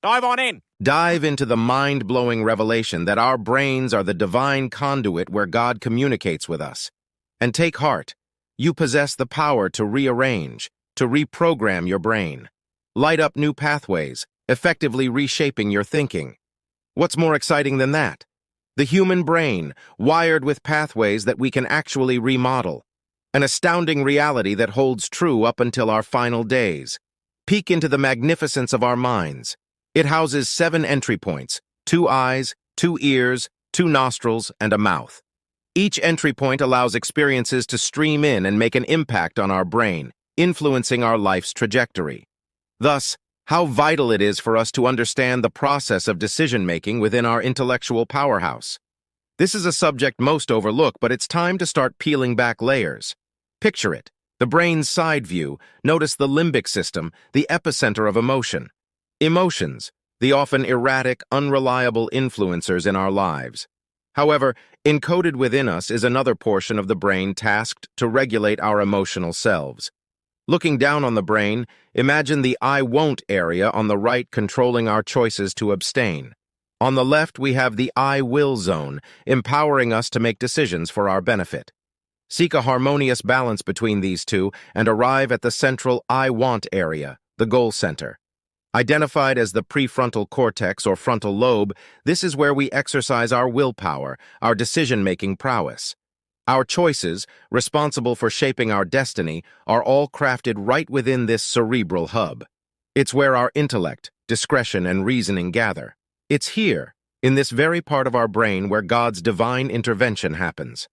Dive on in. Dive into the mind-blowing revelation that our brains are the divine conduit where God communicates with us. And take heart. You possess the power to rearrange, to reprogram your brain. Light up new pathways, effectively reshaping your thinking. What's more exciting than that? The human brain, wired with pathways that we can actually remodel. An astounding reality that holds true up until our final days. Peek into the magnificence of our minds. It houses 7 entry points, 2 eyes, 2 ears, 2 nostrils, and a mouth. Each entry point allows experiences to stream in and make an impact on our brain, influencing our life's trajectory. Thus, how vital it is for us to understand the process of decision-making within our intellectual powerhouse. This is a subject most overlook, but it's time to start peeling back layers. Picture it, the brain's side view. Notice the limbic system, the epicenter of emotion. Emotions, the often erratic, unreliable influencers in our lives. However, encoded within us is another portion of the brain tasked to regulate our emotional selves. Looking down on the brain, imagine the I won't area on the right controlling our choices to abstain. On the left, we have the I will zone, empowering us to make decisions for our benefit. Seek a harmonious balance between these two and arrive at the central I want area, the goal center. Identified as the prefrontal cortex or frontal lobe, this is where we exercise our willpower, our decision-making prowess. Our choices, responsible for shaping our destiny, are all crafted right within this cerebral hub. It's where our intellect, discretion, and reasoning gather. It's here, in this very part of our brain, where God's divine intervention happens.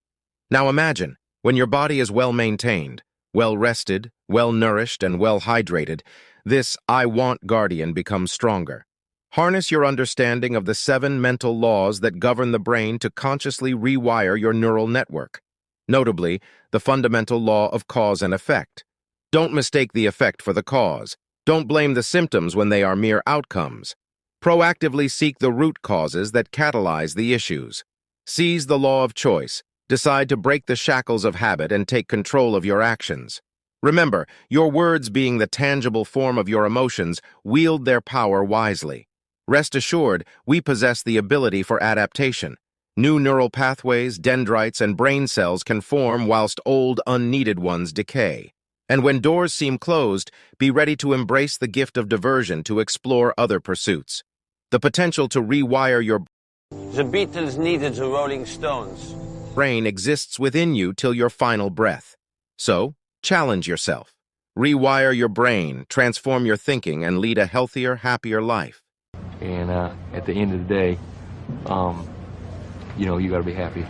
Now imagine, when your body is well-maintained, well-rested, well-nourished, and well-hydrated, this I want guardian becomes stronger. Harness your understanding of the 7 mental laws that govern the brain to consciously rewire your neural network. Notably, the fundamental law of cause and effect. Don't mistake the effect for the cause. Don't blame the symptoms when they are mere outcomes. Proactively seek the root causes that catalyze the issues. Seize the law of choice. Decide to break the shackles of habit and take control of your actions. Remember, your words being the tangible form of your emotions, wield their power wisely. Rest assured, we possess the ability for adaptation. New neural pathways, dendrites, and brain cells can form whilst old, unneeded ones decay. And when doors seem closed, be ready to embrace the gift of diversion to explore other pursuits. The potential to rewire your The Beatles needed the Rolling Stones. brain exists within you till your final breath. So, challenge yourself. Rewire your brain, transform your thinking, and lead a healthier, happier life. And at the end of the day, you got to be happy.